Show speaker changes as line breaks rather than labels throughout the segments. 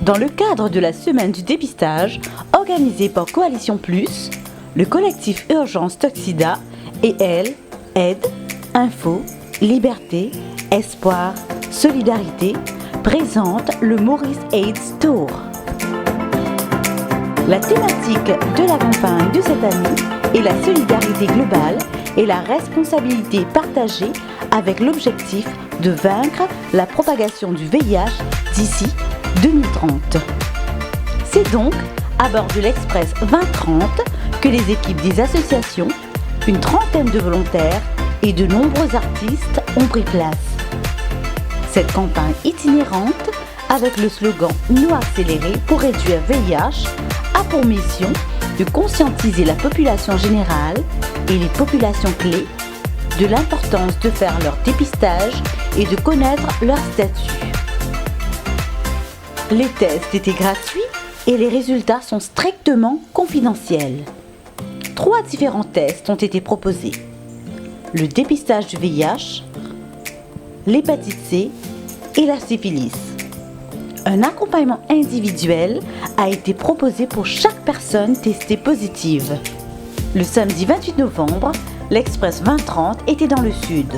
Dans le cadre de la semaine du dépistage, organisée par Coalition Plus, le collectif Urgence Toxida et elle, Aide, Info, Liberté, Espoir, Solidarité, présente le Maurice AIDS Tour. La thématique de la campagne de cette année est la solidarité globale et la responsabilité partagée avec l'objectif de vaincre la propagation du VIH d'ici 2030. C'est donc à bord de l'Express 2030 que les équipes des associations, une trentaine de volontaires et de nombreux artistes ont pris place. Cette campagne itinérante, avec le slogan « Nous accélérer pour réduire VIH », a pour mission de conscientiser la population générale et les populations clés de l'importance de faire leur dépistage et de connaître leur statut. Les tests étaient gratuits et les résultats sont strictement confidentiels. 3 différents tests ont été proposés. Le dépistage du VIH, l'hépatite C et la syphilis. Un accompagnement individuel a été proposé pour chaque personne testée positive. Le samedi 28 novembre, l'Express 2030 était dans le sud,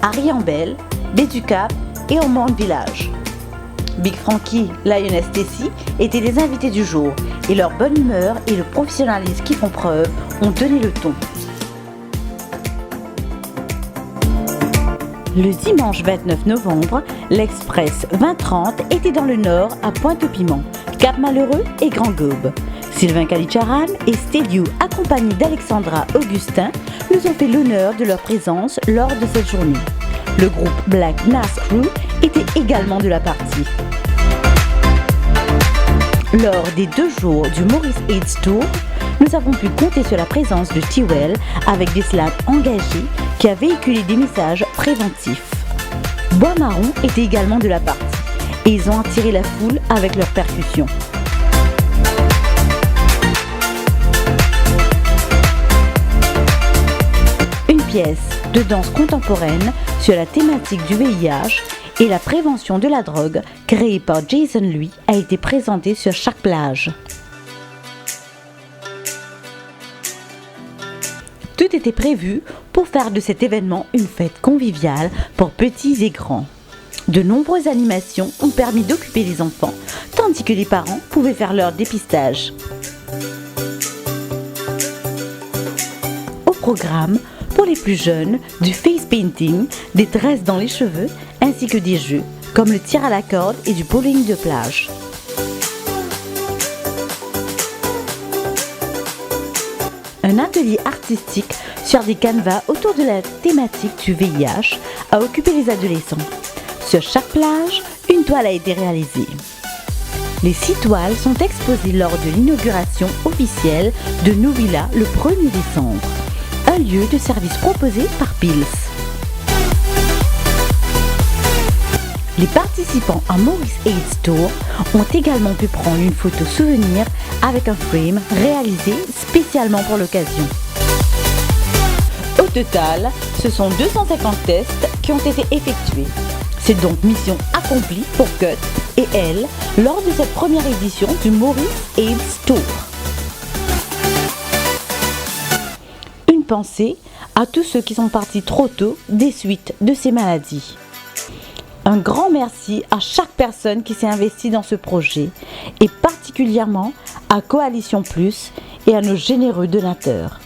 à Riambel, Baie du Cap et Ormond Village. Big Frankie, Lioness Tessie étaient les invités du jour et leur bonne humeur et le professionnalisme qui font preuve ont donné le ton. Le dimanche 29 novembre, l'Express 2030 était dans le nord à Pointe-au-Piment, Cap-Malheureux et Grand-Gaube. Sylvain Kalicharan et Stéliou, accompagnés d'Alexandra Augustin, nous ont fait l'honneur de leur présence lors de cette journée. Le groupe Black Nas Crew était également de la partie. Lors des 2 jours du Maurice AIDS Tour, nous avons pu compter sur la présence de T-Well avec des slams engagés qui a véhiculé des messages préventifs. Bois Marron était également de la partie et ils ont attiré la foule avec leurs percussions. Une pièce de danse contemporaine sur la thématique du VIH et la prévention de la drogue créée par Jason Louis a été présentée sur chaque plage. Tout était prévu pour faire de cet événement une fête conviviale pour petits et grands. De nombreuses animations ont permis d'occuper les enfants, tandis que les parents pouvaient faire leur dépistage. Au programme, pour les plus jeunes, du face painting, des tresses dans les cheveux, ainsi que des jeux, comme le tir à la corde et du bowling de plage. Un atelier artistique sur des canevas autour de la thématique du VIH a occupé les adolescents. Sur chaque plage, une toile a été réalisée. Les 6 toiles sont exposées lors de l'inauguration officielle de Novilla le 1er décembre, un lieu de service proposé par Pils. Les participants à Maurice AIDS Tour ont également pu prendre une photo souvenir avec un frame réalisé spécialement pour l'occasion. Au total, ce sont 250 tests qui ont été effectués. C'est donc mission accomplie pour Cut et elle lors de cette première édition du Maurice AIDS Tour. Une pensée à tous ceux qui sont partis trop tôt des suites de ces maladies. Un grand merci à chaque personne qui s'est investie dans ce projet et particulièrement à Coalition Plus et à nos généreux donateurs.